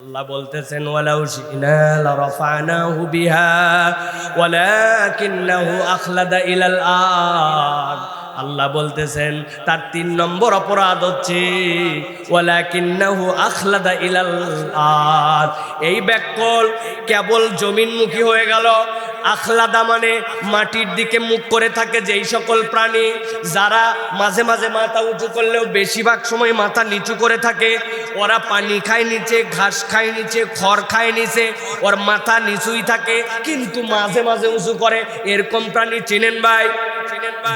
আল্লাহ বলতেছেন ওয়ালাউ শিনা লারাফানাহু বিহা ওয়ালাকিন্নাহু আখলাদা ইলাল আরদ। আল্লাহ বলতেছেন তার ৩ নম্বর অপরাধ হচ্ছে ওয়ালাকিন্নাহু আখলাদা ইলাল আরদ। এই ব্যাককল কেবল জমিনমুখী হয়ে গেল। আখলাদা মানে মাটির দিকে মুখ করে থাকে যেই সকল প্রাণী, যারা মাঝে মাঝে মাথা উঁচু করলেও বেশিরভাগ সময় মাথা নিচু করে থাকে, ওরা পানি খায় নিচে, ঘাস খায় নিচে, খড় খায় নিচে, ওর মাথা নিচুই থাকে কিন্তু মাঝে মাঝে উঁচু করে। এরকম প্রাণী চিনেন ভাই?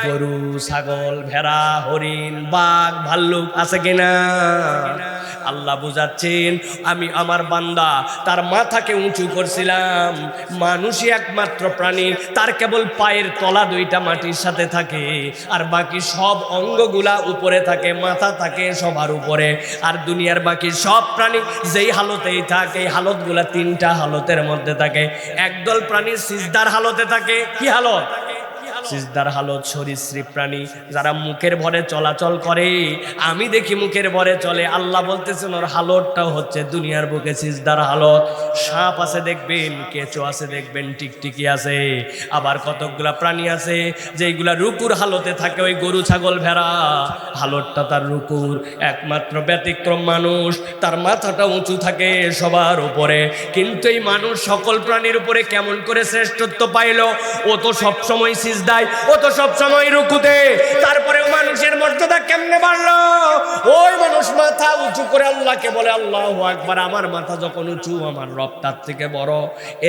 গরু, ছাগল, ভেড়া, হরিণ, বাঘ, ভাল্লুক আছে কিনা? আল্লাহ বুঝাচ্ছেন আমি আমার বান্দা তার মাথাকে উঁচু করছিলাম। মানুষই একমাত্র প্রাণী, তার কেবল পায়ের তলা 2টা মাটির সাথে থাকে আর বাকি সব অঙ্গগুলা উপরে থাকে, মাথা থাকে সবার উপরে। আর দুনিয়ার বাকি সব প্রাণী যেই হালতেই থাকে, এই হালতগুলা 3টা হালতের মধ্যে থাকে। একদল প্রাণী সিজদার হালতে থাকে। কি হালত? সিজদার হালত সরীসৃপ প্রাণী, যারা মুখের ভরে চলাচল করে। আমি দেখি মুখের ভরে চলে। আল্লাহ বলতেছেন ওর হালতটাও হচ্ছে দুনিয়ার বুকে সিজদার হালত। সাপ আছে দেখবেন, কেঁচো আছে দেখবেন, টিকটিকি আছে। আবার কতকগুলা প্রাণী আছে যেইগুলা রুকুর হালতে থাকে, ওই গরু, ছাগল, ভেড়া হালতটা তার রুকুর। একমাত্র ব্যতিক্রম মানুষ, তার মাথাটা উঁচু থাকে সবার উপরে। কিন্তু এই মানুষ সকল প্রাণীর উপরে কেমন করে শ্রেষ্ঠত্ব পাইল? ও তো সবসময় সিজদা, ও তো সব সময় রুকুতে, তারপরেও মানুষের মর্যাদা কেমনে বাড়লো? ওই মানুষ মাথা উঁচু করে আল্লাহকে বলে আল্লাহু আকবার। আমার মাথা যখন উঁচু, আমার রব তার থেকে বড়।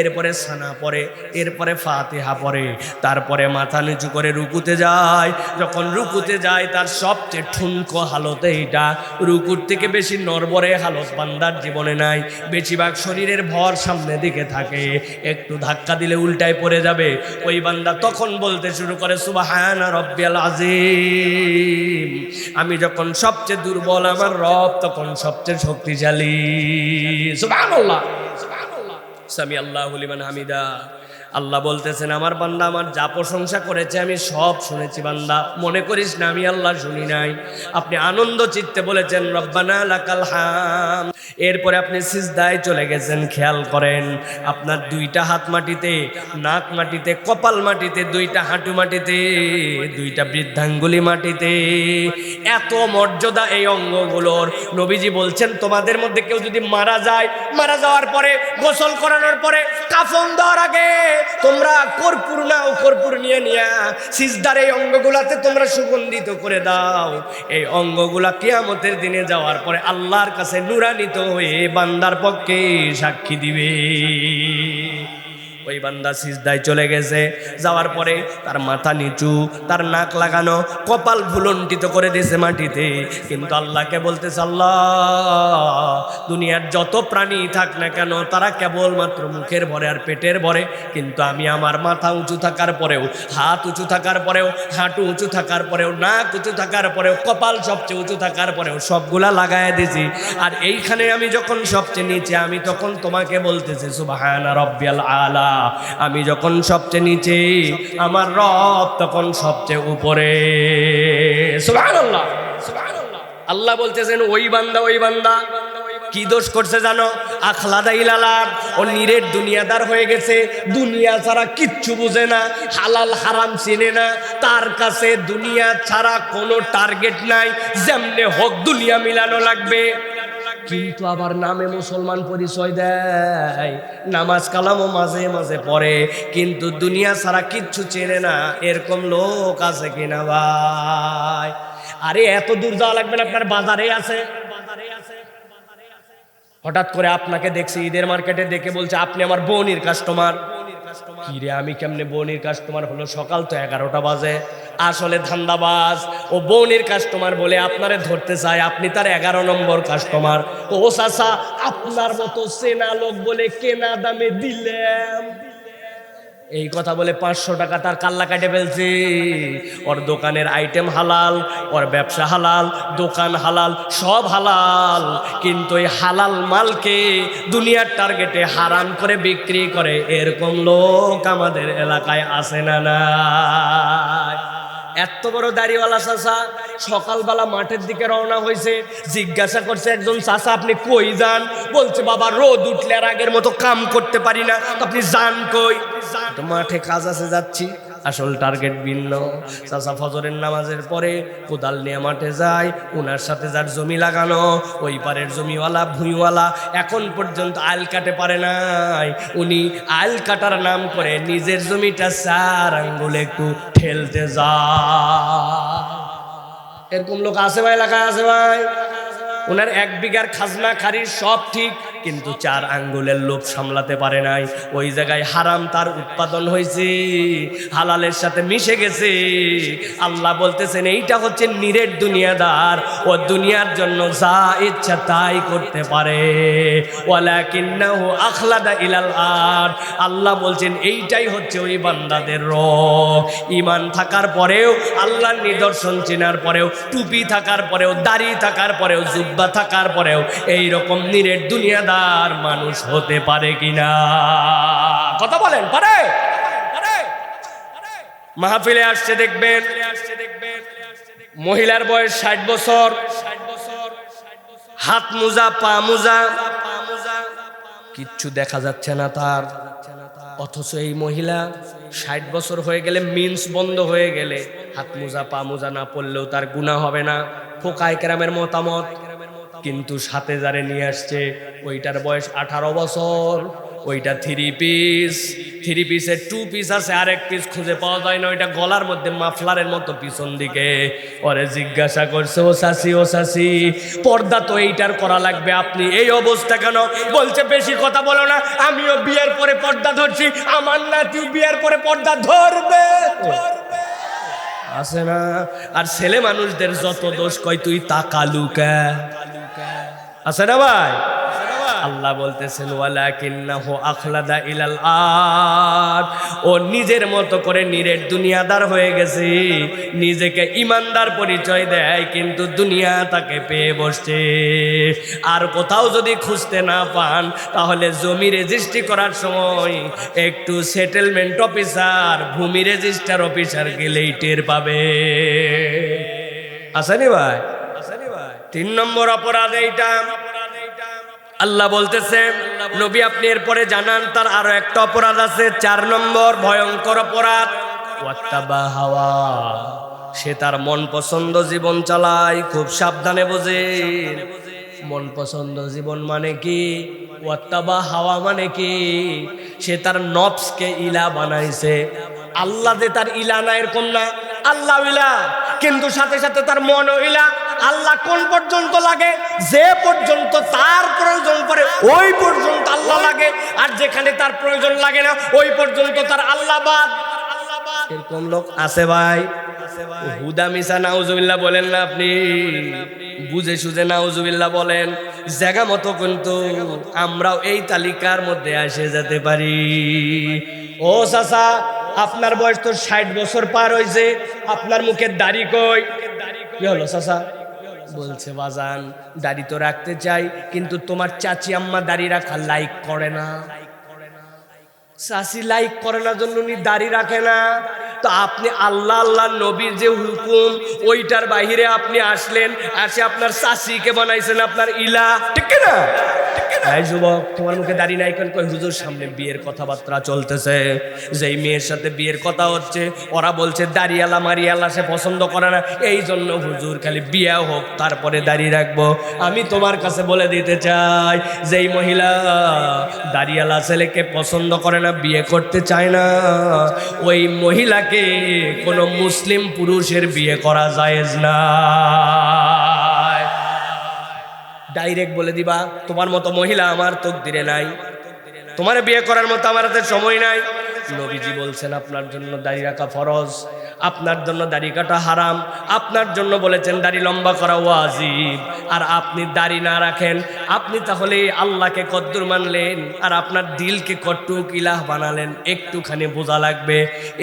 এরপরে সানা পড়ে, এরপরে ফাতিহা পড়ে, তারপরে মাথা নিচু করে রুকুতে যায়। যখন রুকুতে যায় তার সবচেয়ে ঠুনকো হালতে এইটা। রুকুর থেকে বেশি নড়বড়ে হালত বান্দার জীবনে নাই। বেশিরভাগ শরীরের ভর সামনে দিকে থাকে, একটু ধাক্কা দিলে উল্টায় পড়ে যাবে। ওই বান্দা তখন বলতে শুরু করে সুবহানা রাব্বিয়াল আযীম। আমি যখন সবচেয়ে দুর্বল, আমার রব তখন সবচেয়ে শক্তিশালী। সুবহানাল্লাহ, সুবহানাল্লাহ, সামি আল্লাহু লিমান হামিদা। আল্লাহ বলতেছেন আমার বান্দা আমার যা প্রশংসা করেছে আমি সব শুনেছি বান্দা, মনে করিস না আমি আল্লাহ শুনি নাই। আপনি আনন্দ চিত্তে বলেছেন রব্বানা লাকাল হামদ। এরপরে আপনি সিজদায় চলে গেছেন। খেয়াল করেন আপনার 2টা হাত মাটিতে, নাক মাটিতে, কপাল মাটিতে, 2টা হাঁটু মাটিতে, 2টা বৃদ্ধাঙ্গুলি মাটিতে। এত মর্যাদা এই অঙ্গগুলোর। নবীজি বলছেন তোমাদের মধ্যে কেউ যদি মারা যায়, মারা যাওয়ার পরে গোসল করানোর পরে কাফন দেওয়ার আগে তোমরা কর্পূর নাও, কর্পূর নিয়ে নিয়া সিজদার এই অঙ্গগুলাতে তোমরা সুগন্ধিত করে দাও। এই অঙ্গগুলা কিয়ামতের দিনে যাওয়ার পরে আল্লাহর কাছে নুরানিত হয়ে বান্দার পক্ষে সাক্ষী দিবে। ওই বান্দা সিজদায় চলে গেছে, যাওয়ার পরে তার মাথা নিচু, তার নাক লাগানো, কপাল ভুলন্টিত করে দিয়েছে মাটিতে। কিন্তু আল্লাহকে বলতেছে আল্লাহ দুনিয়ার যত প্রাণী থাক না কেন তারা কেবলমাত্র মুখের ভরে আর পেটের ভরে, কিন্তু আমি আমার মাথা উঁচু থাকার পরেও, হাত উঁচু থাকার পরেও, হাঁটু উঁচু থাকার পরেও, নাক উঁচু থাকার পরেও, কপাল সবচেয়ে উঁচু থাকার পরেও সবগুলা লাগায় দিছি। আর এইখানে আমি যখন সবচেয়ে নিচে, আমি তখন তোমাকে বলতেছি সুবহানা রাব্বিয়াল আলা। আমি যখন সবচেয়ে নিচে, আমার রব তখন সবচেয়ে উপরে। সুবহানাল্লাহ, সুবহানাল্লাহ। আল্লাহ বলতেছেন ওই বান্দা, ওই বান্দা কি দোষ করছে জানো? আখলাদা ইলালার, ও নিরেট দুনিয়াদার হয়ে গেছে। দুনিয়া ছাড়া কিচ্ছু বুঝে না, হালাল হারাম চিনে না। তার কাছে দুনিয়া ছাড়া কোনো টার্গেট নাই, যেমনে হোক দুনিয়া মিলানো লাগবে। কিন্তু আবার নামে মুসলমান পরিচয় দেয়, নামাজ কালামও মাঝে মাঝে পড়ে, কিন্তু দুনিয়া ছাড়া কিচ্ছু চেনে না। এরকম লোক আছে কিনা ভাই? আরে এত দূর যাওয়া লাগবে না, আপনার বাজারে আছে। হঠাৎ করে আপনাকে দেখছি ঈদের মার্কেটে, দেখে বলছে আপনি আমার বোনের কাস্টমার। কি রে, আমি কেমনে বোনের কাস্টমার হলো? সকাল তো 11টা বাজে। আসলে ধান্দাবাজ, ও বোনের কাস্টমার বলে আপনারে ধরতে চায়, আপনি তার 11 নম্বর কাস্টমার। ও চাচা আপনার মতো চেনা লোক বলে কেনা দামে দিলাম, এই কথা বলে 500 টাকা তার কাল্লা কাটে ফেলছে। ওর দোকানের আইটেম হালাল, ওর ব্যবসা হালাল, দোকান হালাল, সব হালাল, কিন্তু এই হালাল মালকে দুনিয়ার টার্গেটে হারাম করে বিক্রি করে। এরকম লোক আমাদের এলাকায় আছে না নাই? এত বড় দাড়িওয়ালা চাচা সকালবেলা মাঠের দিকে রওনা হয়েছে। জিজ্ঞাসা করছে একজন চাচা, আপনি কই যান? বলছে, বাবা রোদ উঠলে আর আগের মতো কাম করতে পারি না। আপনি যান কই? তো মাঠে কাজ আছে, যাচ্ছি। আসল টার্গেট ভিন্ন। চাচা ফজরের নামাজের পরে কোদাল নিয়ে মাঠে যায়। ওনার সাথে যার জমি লাগানো, ওই পারের জমিওয়ালা ভুঁইওয়ালা এখন পর্যন্ত আইল কাটে পারে নাই। উনি আইল কাটার নাম করে নিজের জমিটা 4 আঙ্গুলে একটু ঠেলতে যায়। এরকম লোক আছে ভাই, এলাকায় আছে ভাই। ওনার 1 বিঘার খাজনা খারিজ সব ঠিক, কিন্তু 4 আঙ্গুলের লোভ সামলাতে পারে নাই। ওই জায়গায় হারাম তার উৎপাদন হয়েছে, হালালের সাথে মিশে গেছে। আল্লাহ বলতেছেন এইটা হচ্ছে নিরেট দুনিয়াদার। ও দুনিয়ার জন্য যা ইচ্ছা তাই করতে পারে। ওয়ালাকিন্নাহু আখলাদা ইলাল আরদ। আল্লাহ বলছেন এইটাই হচ্ছে ওই বান্দাদের রোগ। ঈমান থাকার পরেও, আল্লাহর নিদর্শন চেনার পরেও, টুপি থাকার পরেও, দাড়ি থাকার পরেও, জুব্বা থাকার পরেও এই রকম নিরেট দুনিয়াদার মানুষ হতে পারে কিনা? কথা বলেন, পারে? মাহফিলে আসছে দেখবেন মহিলার বয়স 60 বছর, হাত মোজা পা মোজা, কিচ্ছু দেখা যাচ্ছে না তার। অথচ এই মহিলা 60 বছর হয়ে গেলে, মিন্স বন্ধ হয়ে গেলে, হাত মোজা পা মোজা না পড়লেও তার গুনাহ হবে না। ফোকায়ে কেরামের মতামত। কিন্তু সাথে যারে নিয়ে আসছে ওইটার বয়স 18 বছর, ওইটা 3 পিস, 3 পিসের 2 পিস আছে, আরেক পিস খুঁজে পাওয়া যায় না। ওইটা গলার মধ্যে মাফলারের মতো পিছন দিকে। ওরে জিজ্ঞাসা করছে, ও চাচি পর্দা তো এইটার করা লাগবে, আপনি এই অবস্থা কেন? বলছে, বেশি কথা বলো না, আমিও বিয়ের পরে পর্দা ধরছি, আমার নাতিও বিয়ের পরে পর্দা ধরবে। আছে না? আর ছেলে মানুষদের যত দোষ, কয় তুই তাকালুকা। আছে না ভাই? আল্লাহ বলতেছেন ওয়ালাকিন্নাহু আখলাদা ইলাল আরদ। ও নিজের মতো করে নিরেট দুনিয়াদার হয়ে গেছে, নিজেকে ইমানদার পরিচয় দেয়, কিন্তু দুনিয়া তাকে পেয়ে বসছে। আর কোথাও যদি খুঁজতে না পান, তাহলে জমি রেজিস্ট্রি করার সময় একটু সেটেলমেন্ট অফিসার, ভূমি রেজিস্টার অফিসার গেলেই টের পাবে। আসেনি ভাই? 3 নম্বর অপরাধ এইটা। আল্লাহ বলতেছে, নবী আপনি এরপরে জানান তার আরো একটা অপরাধ আছে, 4 নম্বর ভয়ঙ্কর অপরাধ। ওয়াত্তাবা হাওয়া। সে তার মন পছন্দ জীবন চালায়। খুব সাবধানে বোঝেন, মন পছন্দ জীবন মানে কি? ওয়াত্তাবা হাওয়া মানে কি? সে তার নফসকে ইলা বানাইছে। আল্লাহ যে তার ইলা না এরকম না, আল্লাহ ইলা, কিন্তু সাথে সাথে তার মনও ইলা। আল্লাহ কোন পর্যন্ত লাগে? যে পর্যন্ত তার প্রয়োজন পড়ে ওই পর্যন্ত আল্লাহ লাগে, আর যেখানে তার প্রয়োজন লাগে না ওই পর্যন্ত তার আল্লাহ বাদ। এরকম লোক আছে ভাই। হুদা মিসা নাউজুবিল্লাহ বলেন না আপনি, বুঝে সুঝে নাউজুবিল্লাহ বলেন। জায়গা মতো কিন্তু আমরাও এই তালিকার মধ্যে এসে যেতে পারি। ও চাচা, আপনার বয়স তো 60 বছর পার হয়েছে, আপনার মুখের দাড়ি কই? কি হলো চাচা? বলছে, বাজান দাড়ি তো রাখতে চাই, কিন্তু তোমার চাচি আম্মা দাড়ি রাখা লাইক করে না। চাচি লাইক করে না জন্য উনি দাড়ি রাখে না। তো আপনি আল্লাহ আল্লাহ নবীর যে হুকুম, ওইটার বাহিরে আপনি আসলেন, আসে আপনার চাচিকে বানাইছেন আপনার ইলা, ঠিক না? এই যুবক, তোমার মুখে দাড়ি নাই কেন? কই হুজুর সামনে বিয়ের কথাবার্তা চলতেছে, যেই মেয়ের সাথে বিয়ের কথা হচ্ছে ওরা বলছে দাড়িওয়ালা মারিয়ালা সে পছন্দ করে না, এই জন্য হুজুর খালি বিয়ে হোক তারপরে দাড়ি রাখবো। আমি তোমার কাছে বলে দিতে চাই, যেই মহিলা দাড়িওয়ালা ছেলেকে পছন্দ করে না, বিয়ে করতে চায় না, ওই মহিলাকে কোনো মুসলিম পুরুষের বিয়ে করা জায়েজ না। ডাইরেক্ট বলে দিবা, তোমার মতো মহিলা আমার তকদিরে নাই, তোমার বিয়ে করার মতো আমার হাতে সময় নাই। নবীজি বলছেন আপনার জন্য দাড়ি রাখা ফরজ, আপনার জন্য দাড়ি কাটা হারাম, আপনার জন্য বলেছেন দাড়ি লম্বা করা ওয়াজিব। আর আপনি দাড়ি না রাখেন, আপনি তাহলে আল্লাহকে কদ্দুর মানলেন আর আপনার দিলকে কট্টুক ইলাহ বানালেন। একটুখানি বোঝা লাগবে।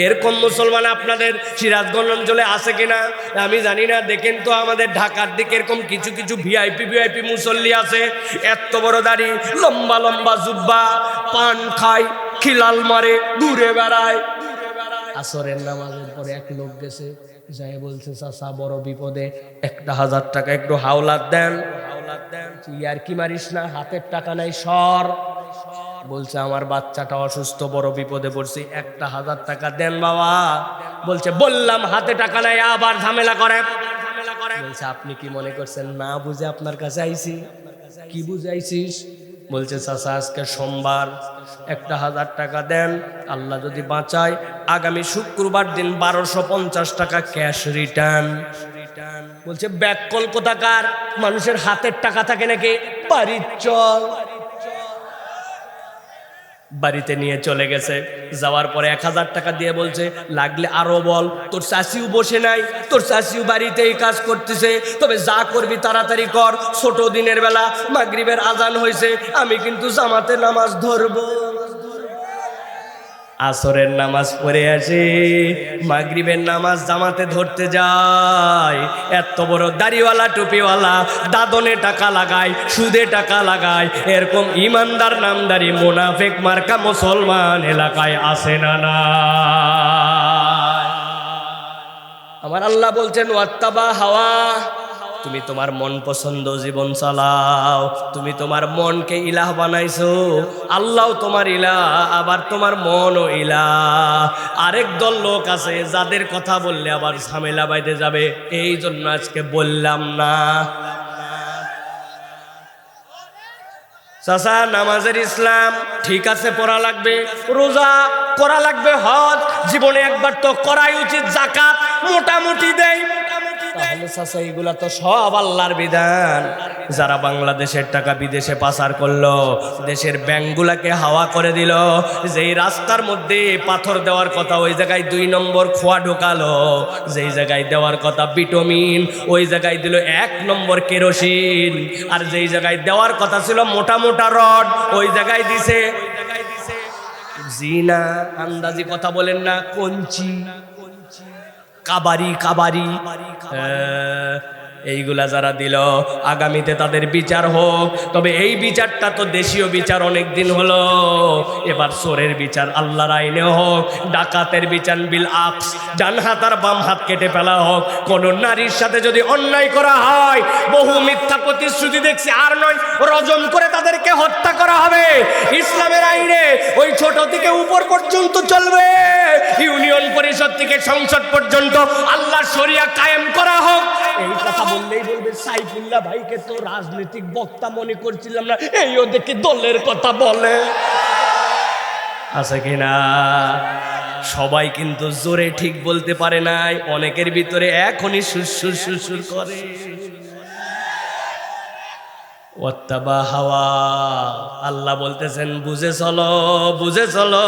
এরকম মুসলমান আপনাদের সিরাজগঞ্জ অঞ্চলে আছে কিনা আমি জানি না। দেখেন তো আমাদের ঢাকার দিকে এরকম কিছু কিছু ভিআইপি মুসল্লি আছে, এত বড় দাড়ি, লম্বা লম্বা জুব্বা, পান খায়, খিলাল মারে, ঘুরে বেড়ায়। আসরের নামাজের পরে এক লোক গেছে, যাই বলছে চাচা বড় বিপদে, 1,000 টাকা একটু হাওলাত দেন। আর কি মারিস না, হাতের টাকা নাই, সর। বলছে আমার বাচ্চাটা অসুস্থ, বড় বিপদে পড়ছি, 1,000 টাকা দেন বাবা। বলছে বললাম হাতে টাকা নাই, আবার ঝামেলা করে। বলছে আপনি কি মনে করছেন না বুঝে আপনার কাছে আইছি? কি বুঝাইছিস? বলছে চাচা আজকে সোমবার, 1,000 টাকা দেন, আল্লাহ যদি বাঁচায় আগামী শুক্রবার দিন 1250 টাকা ক্যাশ রিটার্ন। বলছে ব্যাক কল কোথাকার, মানুষের হাতের টাকা থাকে নাকি? বাড়ির চল। বাড়িতে নিয়ে চলে গেছে। যাওয়ার পরে 1000 টাকা দিয়ে বলছে লাগলে আরো বল, তোর চাষিও বসে নাই, তোর চাষিও বাড়িতেই কাজ করতেছে, তবে যা করবি তাড়াতাড়ি কর, ছোট দিনের বেলা মাগরিবের আজান হয়েছে, আমি কিন্তু জামাতে নামাজ ধরবো। আসরের নামাজ পড়ে আসে, মাগরিবের নামাজ জামাতে ধরতে যায়। এত বড় দাড়িওয়ালা টুপিওয়ালা, দাদনে টাকা লাগায়, সুদে টাকা লাগায়, এরকম ইমানদার নামদারি মুনাফিক মার্কা মুসলমান এলাকায় আসে না না? আমার আল্লাহ বলছেন ওয়াত্তাবা হাওয়া, তুমি তোমার মন পছন্দ জীবন চালাও, তুমি তোমার মনকে ইলাহ বানাইছো, আল্লাহ তোমার ইলাহ, আবার তোমার মনও ইলাহ। আরেক দল লোক আছে যাদের কথা বললে আবার ঝামেলা বাইতে যাবে, এই জন্য আজকে বললাম না। চাচা নামাজের ইসলাম ঠিক আছে, পড়া লাগবে, রোজা করা লাগবে, হজ জীবনে একবার তো করাই উচিত, যাকাত মোটামুটি দেয়। তাহলে চাচা এগুলা তো সব আল্লাহর বিধান। যারা বাংলাদেশের টাকা বিদেশে পাচার করলো, দেশের ব্যাংকগুলাকে হাওয়া করে দিল, যেই রাস্তার মধ্যে পাথর দেওয়ার কথা ওই জায়গায় 2 নম্বর খোয়া ঢোকালো, যেই জায়গায় দেওয়ার কথা ভিটামিন ওই জায়গায় দিল 1 নম্বর কেরোসিন, আর যেই জায়গায় দেওয়ার কথা ছিল মোটা মোটা রড ওই জায়গায় দিছে জিনা, আন্দাজি কথা বলেন না, কঞ্চি, কাবারি কাবারি, এইগুলা যারা দিল, আগামীতে তাদের বিচার হোক। তবে এই বিচারটা তো দেশীয় বিচার অনেক দিন হলো, এবার চোরের বিচার আল্লাহর আইনে হোক, ডাকাতের বিচার বিল আকস, ডান হাত আর বাম হাত কেটে ফেলা হোক। কোন নারীর সাথে যদি অন্যায় করা হয়, বহু মিথ্যা প্রতিশ্রুতি দেখছি, আর নয় রজম করে তাদেরকে হত্যা করা হবে। ইসলামের আইনে ওই ছোট থেকে উপর পর্যন্ত চলবে, ইউনিয়ন পরিষদ থেকে সংসদ পর্যন্ত আল্লাহর শরিয়া কায়েম করা হোক। এই কথা বললেই বলবে সাইফুল্লাহ ভাইকে তো রাজনৈতিক বক্তা মনে করছিলাম না, এইও দেখি দলের কথা বলে। আছে কিনা? সবাই কিন্তু জোরে ঠিক বলতে পারে নাই, অনেকের ভিতরে এখনই সুরসুর সুরসুর করে। ওয়াত্তাবা হাওয়া, আল্লাহ বলতেছেন বুঝে চলো, বুঝে চলো।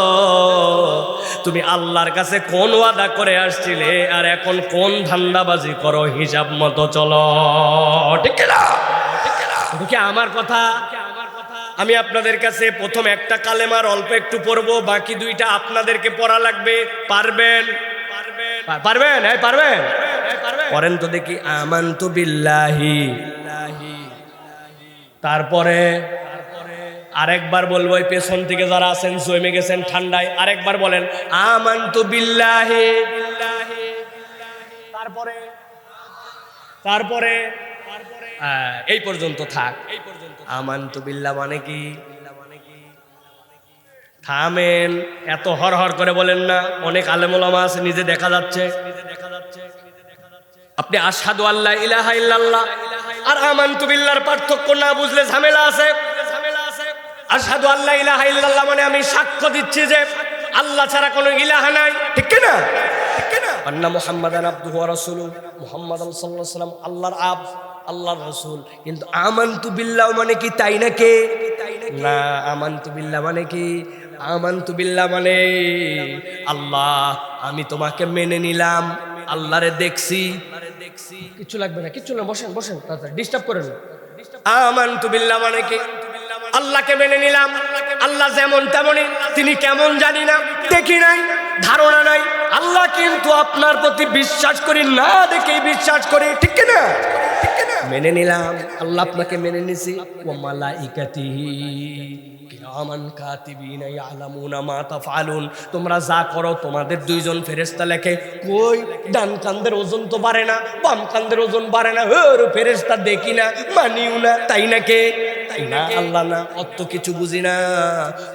তুমি আল্লাহর কাছে কোন ওয়াদা করে আসছিলে, আর এখন কোন ধান্দাবাজি করো, হিসাব মতো চলো। ঠিক না? ঠিক আমার কথা। আমি আপনাদের কাছে প্রথম একটা কালেমার অল্প একটু পড়বো, বাকি 2টা আপনাদেরকে পড়া লাগবে। পারবেন? পারবেন? হ্যাঁ পারবেন। পড়েন তো দেখি। আমানতু বিল্লাহি, তারপরে আরেকবার বলবো, ওই পেছন থেকে যারা আছেন জমে গেছেন ঠান্ডায়, আরেকবার বলেন আমানতু বিল্লাহি। তারপরে তারপরে এই পর্যন্ত থাক। আমানতু বিল্লাহ মানে কি? থামেন, এত হর হর করে বলেন না। অনেক আলেম ওলামা আছে, নিজে দেখা যাচ্ছে। আপনি আশহাদু আল্লা ইলাহা ইল্লাল্লাহ আর আমানতু বিল্লাহর পার্থক্য না বুঝলে ঝামেলা আছে। আশহাদু আল্লা ইলাহা ইল্লাল্লাহ মানে আমি সাক্ষ্য দিচ্ছি যে আল্লাহ ছাড়া কোনো ইলাহা নাই, ঠিক কি না? আন্না মুহাম্মাদান আবদুহু ওয়া রাসূলুহু, মুহাম্মদ সাল্লাল্লাহু আলাইহি ওয়াসাল্লাম আল্লাহর আব্দ, আল্লাহর রাসূল। কিন্তু আমানতু বিল্লাহ মানে কি তাই নাকি? না, আমানতু বিল্লাহ মানে কি? আমানতু বিল্লাহ মানে আল্লাহ আমি তোমাকে মেনে নিলাম, আল্লাহরে দেখছি। কিছু লাগবে না, কিছু না, বসেন বসেন, তাড়াতাড়ি ডিস্টার্ব করেন না। আমানতু বিল্লাহ মানে কি? আল্লাহকে মেনে নিলাম, আল্লাহ যেমন তেমনই, তিনি কেমন জানি না, দেখি নাই, ধারণা নাই। আল্লাহ কিন্তু আপনার প্রতি বিশ্বাস করি না, দেখেই বিশ্বাস করি, ঠিক না? মেনে নিলাম, আল্লাহ আপনাকে মেনে নিছি। ওয়া মালাইকাতিহি, কিরামান কাতিবিনা ইয়ালামুনা মা তাফআলুন, তোমরা যা করো তোমাদের দুইজন ফেরেশতা লেখে। কই ডান কান্দের ওজন তো বাড়ে না, বাম কান্দের ওজন বাড়ে না, ফেরেশতা দেখি না, মানিও না, তাই না? কে? না আল্লাহ না, অত কিছু বুঝি না।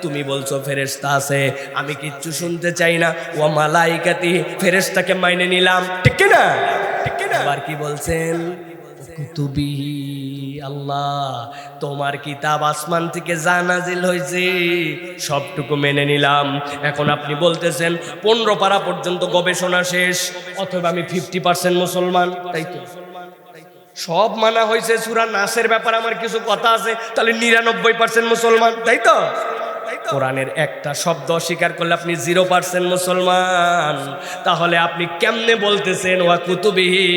তুমি বলছো ফেরেশতা আছে, আমি কিচ্ছু শুনতে চাই না। ওয়া মালাইকাতি, ফেরেশতাকে মাইনে নিলাম, ঠিক না? আবার কি বলছেন? কুতুবিহি, আল্লাহ তোমার কিতাব আসমান থেকে যা নাজিল হয়েছে সবটুকু মেনে নিলাম। এখন আপনি বলতেছেন 15 পারা পর্যন্ত গবেষণা শেষ, অথবা আমি 50% মুসলমান, তাই তো? সব মানা হয়েছে, সূরা নাসের ব্যাপারে আমার কিছু কথা আছে, তাহলে 99% মুসলমান, তাই তো? কোরআনের একটা শব্দ অস্বীকার করলে আপনি 0% মুসলমান। তাহলে আপনি কেমনে বলতেছেন ওয়া কুতুবিহি,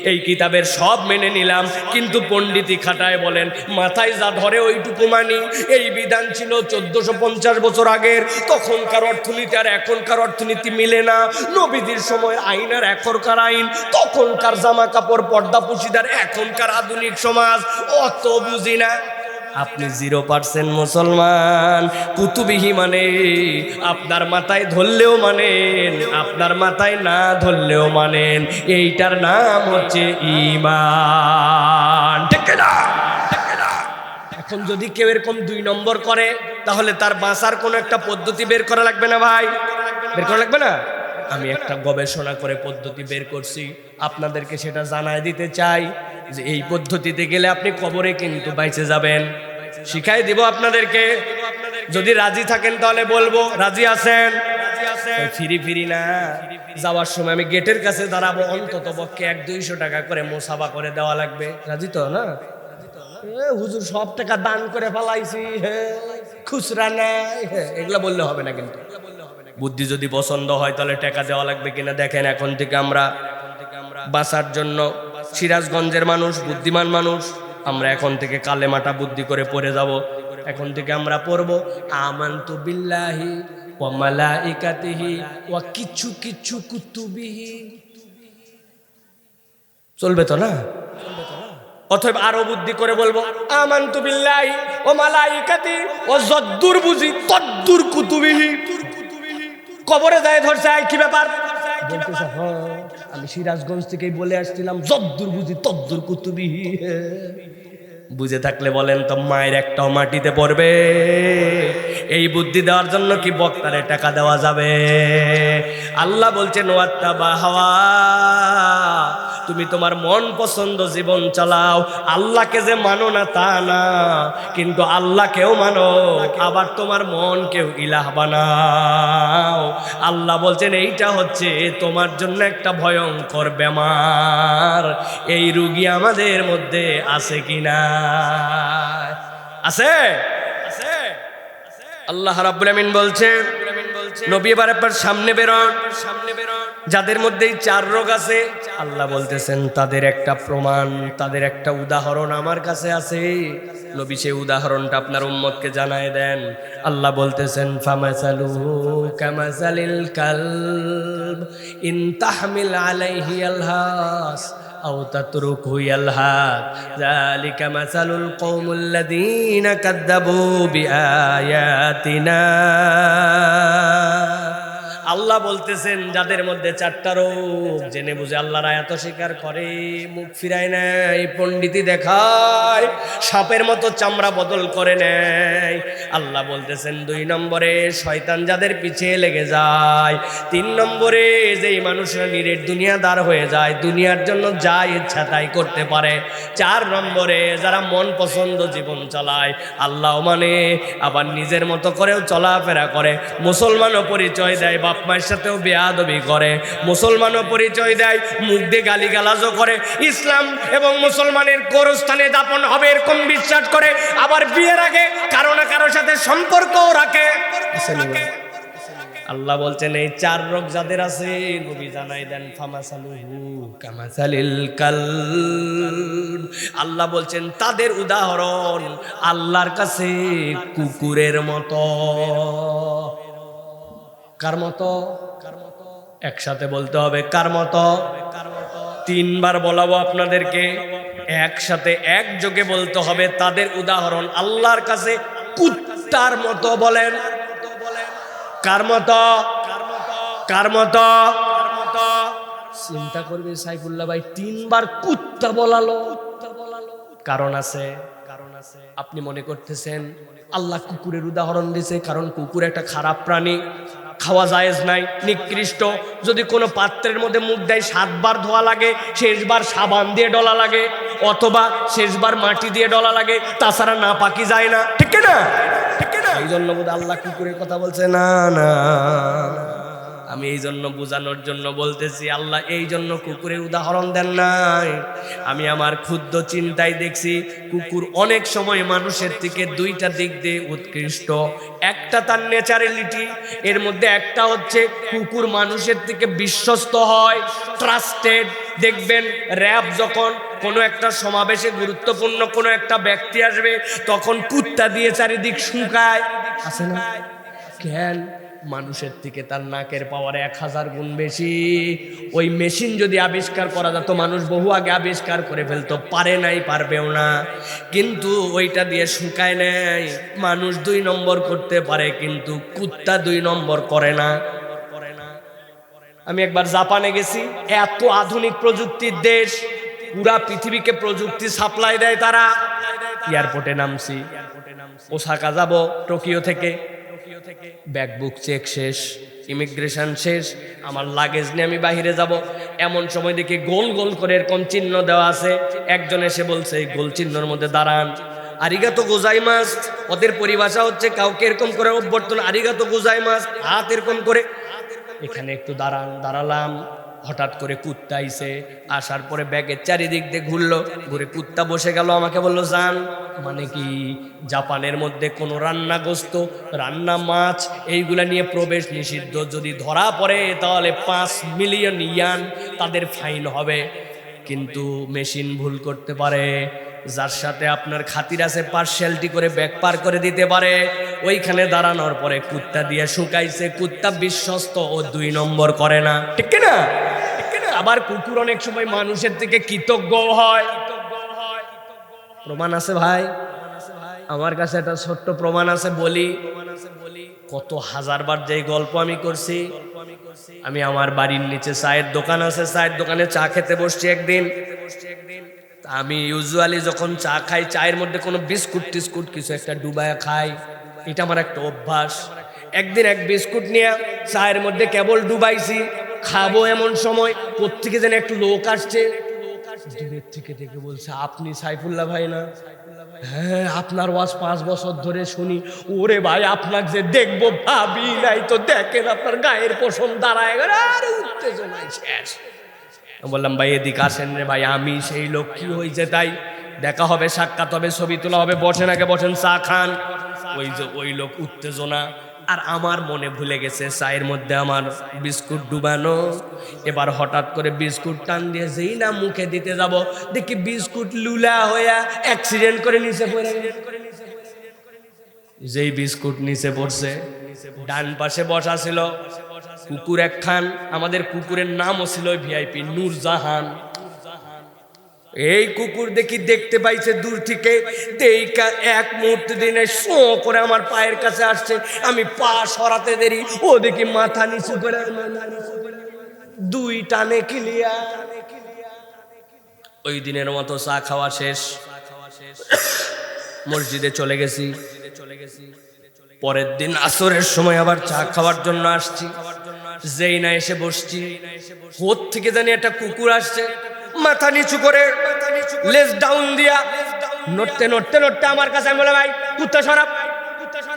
এই কিতাবের সব মেনে নিলাম, কিন্তু পণ্ডিতি খাটায় বলেন মাথায় যা ধরে ওইটুকু মানি। এই বিধান ছিল 1450 বছর আগের, তখনকার অর্থনীতি আর এখনকার অর্থনীতি মিলে না। নবীদের সময় আইন আর এখনকার আইন, তখনকার জামা কাপড় পর্দা পুশিদার, এখনকার আধুনিক সমাজ, অত বুঝি না। আপনি 0% মুসলমান। কুতুবিহি মানে আপনার মাথায় ধরলেও মানেন, আপনার মাথায় না ধরলেও মানেন, এইটার নাম হচ্ছে ঈমান, ঠিক না? এখন যদি কেউ এরকম 2 নম্বর করে, তাহলে তার বাঁচার কোনো একটা পদ্ধতি বের করা লাগবে না ভাই? বের করা লাগবে না? আমি একটা গবেষণা করে পদ্ধতি বের করছি, আপনাদেরকে সেটা জানায় দিতে চাই যে এই পদ্ধতিতে গেলে আপনি কবরে কিন্তু বেঁচে যাবেন। শিখাই দিব আপনাদেরকে, যদি রাজি থাকেন তাহলে বলবো। রাজি আছেন? ফিরি না, যাওয়ার সময় আমি গেটের কাছে দাঁড়াবো, অন্তত পক্ষে 100-200 টাকা করে মোসাফা করে দেওয়া লাগবে। রাজি তো না? হুজুর সব টাকা দান করে ফেলাইছি, খুচরা নাই, এগুলা বললে হবে না। কিন্তু বুদ্ধি যদি পছন্দ হয় তাহলে টাকা দেওয়া লাগবে কিনা দেখেন। এখন থেকে আমরা বাঁচার জন্য, সিরাজগঞ্জের মানুষ বুদ্ধিমান মানুষ, আমরা এখন থেকে কালেমাটা বুদ্ধি করে পড়ে যাব। এখন থেকে আমরা পড়বো আমানতু বিল্লাহি ওয়া মালাইকাতিহি ওয়া কিছু কুতুবিহি। চলবে তো না? অথবা আরো বুদ্ধি করে বলবো আমানতু বিল্লাহি ওয়া মালাইকাতিহি ওয়া যদ্দুর বুঝি তদ্দুর কুতুবিহি। কবরে যায় ধরছে, কি ব্যাপার? বলতেছে হ্যাঁ আমি সিরাজগঞ্জ থেকেই বলে আসছিলাম, যদ্দুর বুঝি তদ্দুর কুতুবিহি। বুঝে থাকলে বলেন তো মায়ের একটাও মাটিতে পড়বে? এই বুদ্ধি দেওয়ার জন্য কি বক্তারে টাকা দেওয়া যাবে? আল্লাহ বলছেন ওয়াত্তাবা হাওয়া, তুমি তোমার মন পছন্দ জীবন চালাও। আল্লাহকে যে মানো না তা না, কিন্তু আল্লাহকেও মানো, আবার তোমার মনকেও ইলাহ বানাও। আল্লাহ বলছেন এইটা হচ্ছে তোমার জন্য একটা ভয়ঙ্কর বেমার। এই রোগী আমাদের মধ্যে আছে কিনা? আছে? আল্লাহ রাব্বুল আমিন বলছেন নবী এবার সামনে বেরোন, যাদের মধ্যে এই 4 রোগ আছে, আল্লাহ বলতেছেন তাদের একটা প্রমাণ, তাদের একটা উদাহরণ আমার কাছে আছে। নবী সেই উদাহরণটা আপনার উম্মতকে জানায় দেন। আল্লাহ বলতেছেন ফামাসালুহু কামাসালিল কালব ইন তাহমিল আলাইহি আলহাস আও তাতরুকহু ইয়ালহাস যালিকা মাসালুল কওমিল্লাযীনা কাযযাবু বিআয়াতিনা। আল্লাহ বলতেছেন যাদের মধ্যে 4টা রোগ, জেনে বুঝে আল্লাহর আয়াত স্বীকার করে, মুখ ফিরায় নেয়, পণ্ডিতি দেখায়, সাপের মতো চামড়া বদল করে নেয়। আল্লাহ বলতেছেন 2 নম্বরে শয়তান যাদের পিছিয়ে লেগে যায়। 3 নম্বরে যেই মানুষরা নিরেট দুনিয়াদার হয়ে যায়, দুনিয়ার জন্য যা ইচ্ছা তাই করতে পারে। 4 নম্বরে যারা মন পছন্দ জীবন চালায়, আল্লাহ মানে আবার নিজের মতো করেও চলাফেরা করে, মুসলমানও পরিচয় দেয়, বাপ মায়ের সাথেও বেয়াদবি করে, মুসলমানও পরিচয় দেয়, মুখ দিয়ে গালিগালাজও করে, ইসলাম এবং মুসলমানের গোরস্থানে দাপন হবে এরকম বিশ্বাস করে, আবার বিয়ের আগে কারো না কারোর সাথে সম্পর্কও রাখে। আল্লাহ বলছেন এই 4 রোগ যাদের আছে, নবী জানাই দেন ফামাসালুহু কামাসালিল কালব। আল্লাহ বলছেন তাদের উদাহরণ আল্লাহর কাছে কুকুরের মতো। কার মতো? একসাথে বলতে হবে কার মতো? 3 বার বলাবো আপনাদেরকে, একসাথে একযোগে বলতে হবে তাদের উদাহরণ আল্লাহর কাছে কুত্তার মতো। বলেন কার মতো? কার মতো? চিন্তা করবে সাইফুল্লাহ ভাই 3 বার কুত্তা বলালো, কারণ আছে। আপনি মনে করতেছেন আল্লাহ কুকুরের উদাহরণ দিয়েছে কারণ কুকুর একটা খারাপ প্রাণী, খাওয়া জায়েজ নাই, নিকৃষ্ট। যদি কোনো পাত্রের মধ্যে মুখ দেয় 7 বার ধোয়া লাগে, শেষবার সাবান দিয়ে ডলা লাগে, অথবা শেষবার মাটি দিয়ে ডলা লাগে, তাছাড়া না পাকি যায় না, ঠিক না? এই জন্য বোধহয় আল্লাহ কুকুরের কথা বলছে না। না, আমি এই জন্য বোঝানোর জন্য বলতেছি, আল্লাহ এই জন্য কুকুরের উদাহরণ দেন নাই। আমি আমার ক্ষুদ্র চিন্তায় দেখছি কুকুর অনেক সময় মানুষের থেকে 2টা দিক দিয়ে উৎকৃষ্ট। একটা তার ন্যাচারালিটি, এর মধ্যে একটা হচ্ছে কুকুর মানুষের থেকে বিশ্বস্ত হয়, ট্রাস্টেড। দেখবেন র‍্যাব যখন কোনো একটা সমাবেশে গুরুত্বপূর্ণ কোনো একটা ব্যক্তি আসবে, তখন কুত্তা দিয়ে চারিদিক শুকায়, আছে না? কেন? মানুষের থেকে তার নাকের পাওয়ার 1000 গুণ বেশি। ওই মেশিন যদি আবিষ্কার করা যেত, মানুষ বহু আগে আবিষ্কার করে ফেলতো, পারে নাই, পারবেও না। কিন্তু ওইটা দিয়ে শুকায় নেয়। মানুষ 2 নম্বর করতে পারে, কিন্তু কুত্তা 2 নম্বর করে না। আমি একবার জাপানে গেছি, এত আধুনিক প্রযুক্তির দেশ, পুরা পৃথিবীকে প্রযুক্তি সাপ্লাই দেয় তারা। এয়ারপোর্টে নামছি, ওসাকা যাব টোকিও থেকে, ব্যাগ বুক চেক শেষ, ইমিগ্রেশন শেষ, আমার লাগেজ নিয়ে আমি বাহিরে যাব। এমন সময় দেখি গোল গোল করে এরকম চিহ্ন দেওয়া আছে। একজন এসে বলছে এই গোল চিহ্নের মধ্যে দাঁড়ান, আরিগাতো গোজাইমাস। ওদের পরিভাষা হচ্ছে কাউকে এরকম করে অভ্যর্থনা, আরিগাতো গোজাইমাস, হাত এরকম করে। এখানে একটু দাঁড়ান, দাঁড়ালাম। হঠাৎ করে কুত্তা আইছে, আসার পরে ব্যাগের চারিদিক দিয়ে ঘুরলো, ঘুরে কুত্তা বসে গেল, আমাকে বললো যান। মানে কি, জাপানের মধ্যে কোনো রান্না গোস্ত, রান্না মাছ এইগুলা নিয়ে প্রবেশ নিষিদ্ধ। যদি ধরা পড়ে তাহলে 5 মিলিয়ন ইয়ান তাদের ফাইন হবে। কিন্তু মেশিন ভুল করতে পারে, যার সাথে আপনার খাতির আছে পার্সিয়ালিটি করে ব্যাগ পার করে দিতে পারে। ওইখানে দাঁড়ানোর পরে কুত্তা দিয়ে শুকাইছে, কুত্তা বিশ্বস্ত, ও 2 নম্বর করে না, ঠিক না? আবার কুকুর অনেক সময় মানুষের থেকে কৃতজ্ঞ হয়। প্রমাণ আছে ভাই, আমার কাছে একটা ছোট্ট প্রমাণ আছে, বলি। কত হাজারবার যে গল্প আমি করছি। আমি আমার বাড়ির নিচে চায়ের দোকান আছে, চায়ের দোকানে চা খেতে বসছি একদিন। আমি ইউজুয়ালি যখন চা খাই, চায়ের মধ্যে কোনো বিস্কুট টিস্কুট কিছু একটা ডুবায়া খাই, এটা আমার একটা অভ্যাস। একদিন এক বিস্কুট নিয়ে চায়ের মধ্যে কেবল ডুবাইছি, খাবো এমন সময় কোত্থেকে যেন একটু লোক আসছে, দূরের থেকে দেখে বলছে আপনি সাইফুল্লাহ ভাই না? হ্যাঁ, আপনার ওয়াজ 5 বছর ধরে শুনি। ওরে ভাই, আপনাকে যে দেখবো ভাবি নাই, তো দেখেন আপনার গায়ের পশম দাঁড়ায় গেল, আর উত্তেজনায় শেষ। বললাম ভাই এদিকে আসেন রে ভাই, আমি সেই লোক। কি হয়েছে? তাই দেখা হবে, সাক্ষাৎ হবে, ছবি তোলা হবে, বসেন আগে বসেন, চা খান। ওই যে ওই লোক উত্তেজনা, আর আমার মনে ভুলে গেছে চায়ের মধ্যে আমার বিস্কুট ডুবানো। এবার হঠাৎ করে বিস্কুট টান দিয়ে যেই না মুখে দিতে যাব, দেখি বিস্কুট লুলা হইয়া অ্যাক্সিডেন্ট করে নিচে পড়ে গেছে। যেই বিস্কুট নিচে পড়ছে, ডান পাশে বসা ছিল কুকুর একখান। আমাদের কুকুরের নামও ছিল ভিআইপি নূরজাহান। এই কুকুর দেখি দেখতে পাইছে দূর থেকে, দেইকা এক মুহূর্তে দিনে শো করে আমার পায়ের কাছে আসছে। আমি পা সরাতে দেরি, ও দেখি মাথা নিচু করে 2 টানে ক্লিয়া। ওই দিনের মতো চা খাওয়া শেষ, মসজিদে চলে গেছি। পরের দিন আসরের সময় আবার চা খাওয়ার জন্য আসছি। যেই না এসে বসছি, কোথ থেকে জানি একটা কুকুর আসছে, মাথা নিচু করে, লেজ ডাউন দিয়া, নড়তে নড়তে নড়তে আমার কাছে। আমি বলে ভাই কুত্তা সরাব।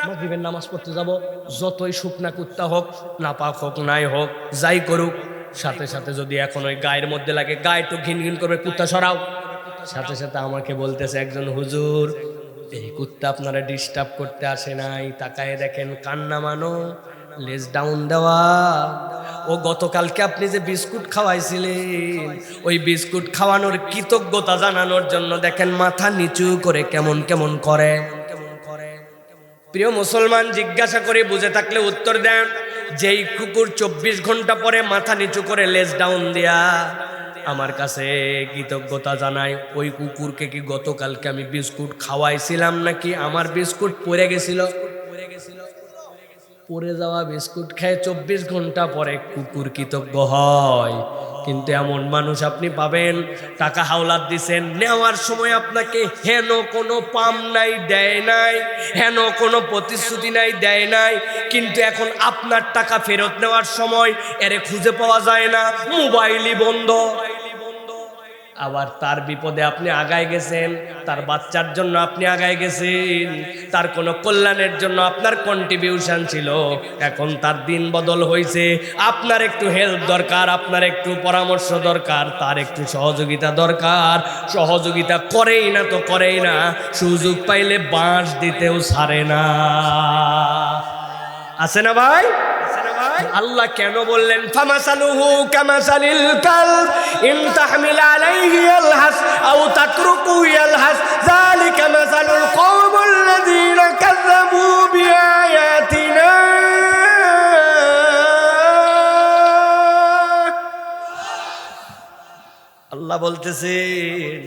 মাগরিবের নামাজ পড়তে যাব, যতই শুকনা কুত্তা হোক, নাপাক হোক, নাই হোক, যাই করুক, সাথে সাথে যদি এখন ওই গায়ের মধ্যে লাগে, গায়ে একটু ঘিন ঘিন করবে, কুত্তা সরাও। সাথে সাথে আমাকে বলতেছে একজন হুজুর, এই কুত্তা আপনারা ডিস্টার্ব করতে আসে নাই, তাকায় দেখেন কান্না মানো, লেজ ডাউন দেওয়া। ও গতকালকে আপনি যে বিস্কুট খাওয়াইছিলেন, ওই বিস্কুট খাওয়ানোর কৃতজ্ঞতা জানানোর জন্য দেখেন মাথা নিচু করে কেমন কেমন করে। প্রিয় মুসলমান, জিজ্ঞাসা করে বুঝে থাকলে উত্তর দেন। যেই কুকুর 24 ঘন্টা পরে মাথা নিচু করে লেজ ডাউন দেয়া আমার কাছে কৃতজ্ঞতা জানাই, ওই কুকুরকে কি গতকালকে আমি বিস্কুট খাওয়াইছিলাম নাকি আমার বিস্কুট পড়ে গেছিল? পড়ে যাওয়া বিস্কুট খেয়ে 24 ঘন্টা পরে কুকুর কৃতজ্ঞ হয়। কিন্তু এমন মানুষ আপনি পাবেন, টাকা হাওলাত দিছেন, নেওয়ার সময় আপনাকে হেন কোনো পাম নাই, দেয় নাই, হেন কোনো প্রতিশ্রুতি নাই, দেয় নাই, কিন্তু এখন আপনার টাকা ফেরত নেওয়ার সময় এরে খুঁজে পাওয়া যায় না, মোবাইলই বন্ধ। আবার তার বিপদে আপনি আগায় গেছেন, তার বাচ্চার জন্য আপনি আগায় গেছেন, তার কোনো কল্যাণের জন্য আপনার কন্ট্রিবিউশন ছিল, এখন তার দিন বদল হয়েছে, আপনার একটু হেল্প দরকার, আপনার একটু পরামর্শ দরকার, তার একটু সহযোগিতা দরকার। সহযোগিতা করেই না তো করেই না, সুযোগ পাইলে বাঁশ দিতেও ছাড়ে না। আছে না ভাই? আল্লাহ কেন বললেন ফামাসালুহু কামাসালিল কালব ইন তাহমিল আলাইহি ইয়ালহাস আও তাতরুকু ইয়ালহাস যালিকা মাসালুল কওমিল্লাযীনা কাযাবু বিআয়াতিনা। আল্লাহ বলতেছেন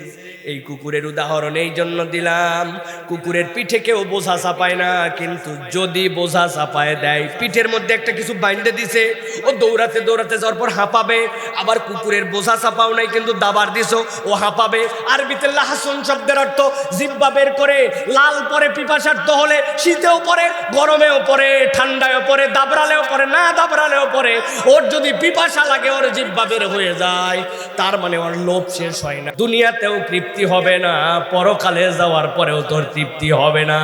এই কুকুরের উদাহরণ এই জন্য দিলাম, কুকুরের পিঠে কেউ বোঝা চাপায় না, কিন্তু যদি বোঝা চাপায় দেয়, পিঠের মধ্যে একটা কিছু বাইন্ধে দিছে, ও দৌড়াতে দৌড়াতে যাওয়ার পর হাঁপাবে। আবার কুকুরের বোঝা চাপাও নাই, কিন্তু দাবার দিছো, ও হাঁপাবে। আরবিতে লাহসুন শব্দের অর্থ জিহ্বা বের করে, লাল পরে পিপাসার্থ হলে, শীতেও পরে, গরমেও পরে, ঠান্ডায়ও পরে, দাবরালেও পরে, না দাবরালেও পরে, ওর যদি পিপাসা লাগে ওর জিহ্বা বের হয়ে যায়, তার মানে ওর লোভ শেষ হয় না। দুনিয়াতেও তৃপ্তি হবে না, পরকালে যাওয়ার পরেও তোর তৃপ্তি হবে না,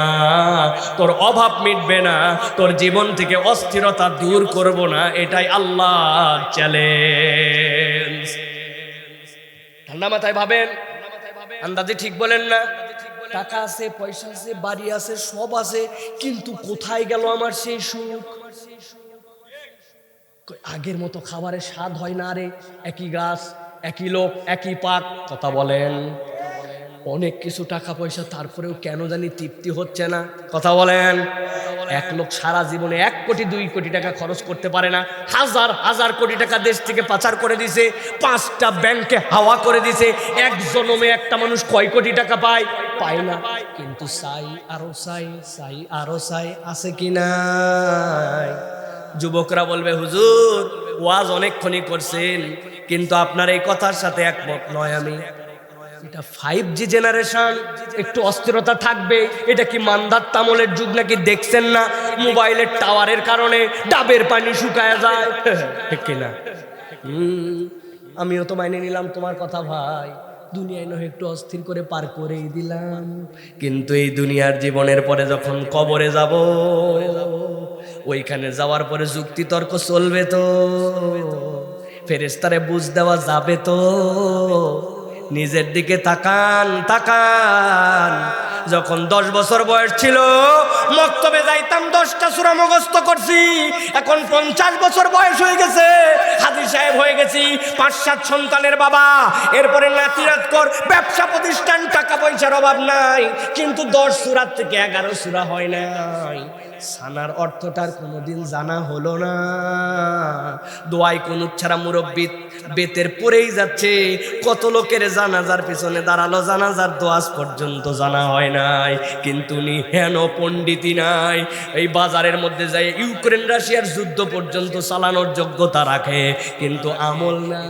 তোর অভাব মিটবে না, তোর জীবন থেকে অস্থিরতা দূর করব না, এটাই আল্লাহর চ্যালেঞ্জ। ঠান্ডা মাথায় ভাবেন, আন্দাজে ঠিক বলেন না? টাকা আছে, পয়সা আছে, বাড়ি আছে, সব আছে, কিন্তু কোথায় গেল আমার সেই সুখ? আগের মতো খাবারের স্বাদ হয় না রে, একই গাছ, একই লোক, একই পাক। কথা বলেন। অনেক কিছু টাকা পয়সা, তারপরেও কেন জানি তৃপ্তি হচ্ছে না। কথা বলেন। এক লোক সারা জীবনে 1 কোটি 2 কোটি টাকা খরচ করতে পারে না, হাজার হাজার কোটি টাকা দেশ থেকে পাচার করে দিছে, 5টা ব্যাংকে হাওয়া করে দিছে। এক জন্মে একটা মানুষ কয় কোটি টাকা পায়? পায় না, কিন্তু চাই আরো চাই, চাই আরো চাই। আছে কি নাই? যুবকরা বলবে হুজুর ওয়াজ অনেকক্ষণই করছেন, কিন্তু আপনার এই কথার সাথে একমত নয় আমি। এটা 5G জেনারেশন, একটু অস্থিরতা থাকবে। এটা কি মান্দার তামলের যুগ নাকি? দেখছেন না মোবাইলের টাওয়ারের কারণে ডাবের পানি শুকায় যায়, ঠিক কিনা? আমিও তো মাইনে নিলাম তোমার কথা ভাই, দুনিয়ায় নয় একটু অস্থির করে পার করেই দিলাম, কিন্তু এই দুনিয়ার জীবনের পরে যখন কবরে যাব, ওইখানে যাওয়ার পরে যুক্তি তর্ক চলবে তো, ফেরেশতারে বুঝ দেওয়া যাবে তো। নিজের দিকে তাকান, তাকান। যখন 10 বছর বয়স ছিল মক্তবে যাইতাম, 10টা সূরা মুখস্থ করছি। এখন 50 বছর বয়স হয়ে গেছে, হাজী সাহেব হয়ে গেছি, 5-7 সন্তানের বাবা, এরপরে নাতিরাত কর, ব্যবসা প্রতিষ্ঠান, টাকা পয়সার অভাব নাই, কিন্তু 10 সূরা থেকে 11 সূরা হয় নাই। সানার অর্থটার কোনোদিন জানা হলো না। দোয়াই কুনুত ছাড়া মুরব্বি বেতের পরেই যাচ্ছে। কত লোকের জানাজার পিছনে দাঁড়ালো, জানাজার দোয়াজ পর্যন্ত জানা হয় নাই, কিন্তু উনি হেন পণ্ডিতই নাই। এই বাজারের মধ্যে যাই ইউক্রেন রাশিয়ার যুদ্ধ পর্যন্ত চালানোর যোগ্যতা রাখে, কিন্তু আমল না।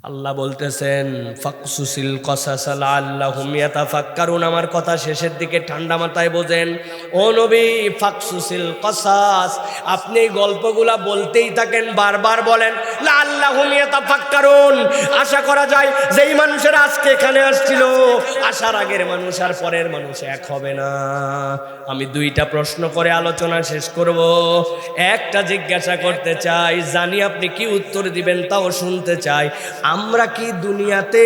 আল্লাহ বলতেছেন ফাকসুসিল কসাস লাআল্লাহুম ইয়াতাফাক্কারুন। আমার কথা শেষের দিকে ঠান্ডা মাথায় বোঝেন। ও নবী, ফাকসুসিল কসাস, আপনি এই গল্পগুলা বলতেই থাকেন, বারবার বলেন লাআল্লাহুম ইয়াতাফাক্কারুন। আশা করা যায় যেই মানুষের আজকে এখানে আসছিল, আসার আগের মানুষ আর পরের মানুষ এক হবে না। আমি 2টা প্রশ্ন করে আলোচনা শেষ করব। একটা জিজ্ঞাসা করতে চাই, জানি আপনি কি উত্তর দিবেন, তাও শুনতে চাই। আমরা কি দুনিয়াতে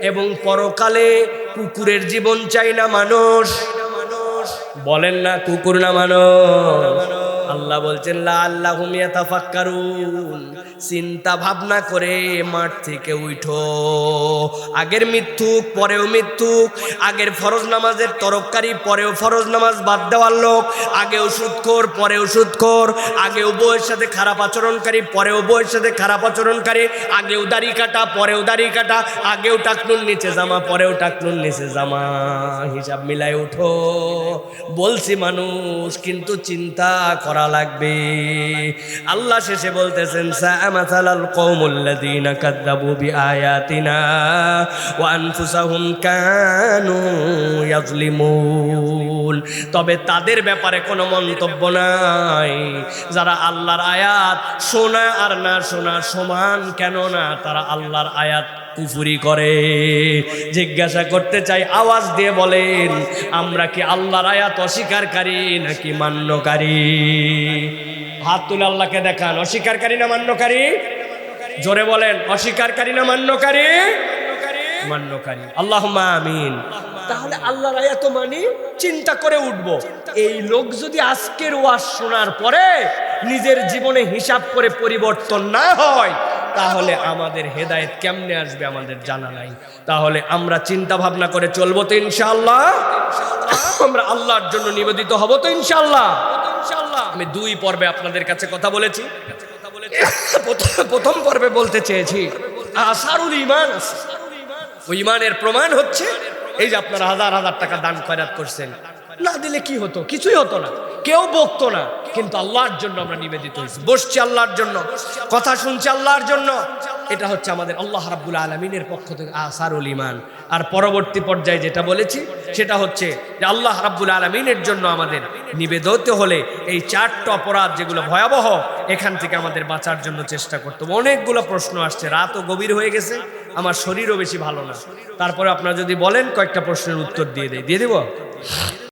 এবং পরকালে কুকুরের জীবন চাই না মানুষ? বলেন না, কুকুর না মানুষ? আল্লাহ বলছেন লাআল্লাহুম ইয়াতাফাক্কারুন, চিন্তা ভাবনা করে মাঠ থেকে উঠো। আগের মৃত্যু পরেও মৃত্যু, আগের ফরজ নামাজের তরফকারী পরেও ফরজ নামাজ বাদ দেওয়ার লোক, আগেও সুদখোর পরেও সুদখোর, আগেও বউয়ের সাথে খারাপ আচরণকারী পরেও বউয়ের সাথে খারাপ আচরণকারী, আগেও দাড়ি কাটা পরেও দাড়ি কাটা, আগেও টাকনুর নিচে জামা পরেও টাকনুর নিচে জামা। হিসাব মিলায় উঠো বলছি মানুষ, কিন্তু চিন্তা করা লাগবে। আল্লাহ শেষে বলতেছেন সাআমাসালাল কওমুল্লাযীনা কাযযাবু বিআয়াতিনা ওয়া আনফুসাহুম কানু ইয়াজলিমুন। তবে তাদের ব্যাপারে কোনো মন্তব্য নাই যারা আল্লাহর আয়াত শোনা আর না শোনা সমান, কেন না তারা আল্লাহর আয়াত কুফরি করে। জিজ্ঞাসা করতে চাই, আওয়াজ দিয়ে বলেন, আমরা কি আল্লাহর আয়াত অস্বীকারী নাকি মান্যকারী? হাত তুলে আল্লাহকে দেখান, অস্বীকারী না মান্যকারী? জোরে বলেন, অস্বীকারী না মান্যকারী? মান্যকারী। আল্লাহুম্মা আমিন। তাহলে আল্লাহর আয়াত মানি, চিন্তা করে উঠব। এই লোক যদি আজকের ওয়াজ শোনার পরে নিজের জীবনে হিসাব করে পরিবর্তন না হয়, তাহলে আমাদের হেদায়েত কেমনে আসবে আমাদের জানা নাই। তাহলে আমরা চিন্তা ভাবনা করে চলবো তো ইনশাআল্লাহ? আমরা আল্লাহর জন্য নিবেদিত হব তো ইনশাআল্লাহ? আমি দুই পর্বে আপনাদের কাছে কথা বলেছি। প্রথম পর্বে বলতে চেয়েছি আসারুল ঈমান, ওই ঈমানের প্রমাণ হচ্ছে এই যে আপনারা হাজার হাজার টাকা দান খয়রাত করছেন, না দিলে কি হতো? কিছুই হতো না, কেউ বকতো না, কিন্তু আল্লাহর জন্য আমরা নিবেদিত হয়েছি, বসছি আল্লাহর জন্য, কথা শুনছি আল্লাহর জন্য। এটা হচ্ছে আমাদের আল্লাহ রাব্বুল আলামিনের পক্ষ থেকে আসারুল ঈমান। আর পরবর্তী পর্যায়ে যেটা বলেছি সেটা হচ্ছে যে আল্লাহ রাব্বুল আলামিনের জন্য আমাদের নিবেদিত হলে এই চারটা অপরাধ যেগুলো ভয়াবহ, এখান থেকে আমাদের বাঁচার জন্য চেষ্টা করতে হবে। অনেকগুলো প্রশ্ন আসছে, রাতও গভীর হয়ে গেছে, আমার শরীরও বেশি ভালো না। তারপরে আপনারা যদি বলেন কয়েকটা প্রশ্নের উত্তর দিয়ে দেব।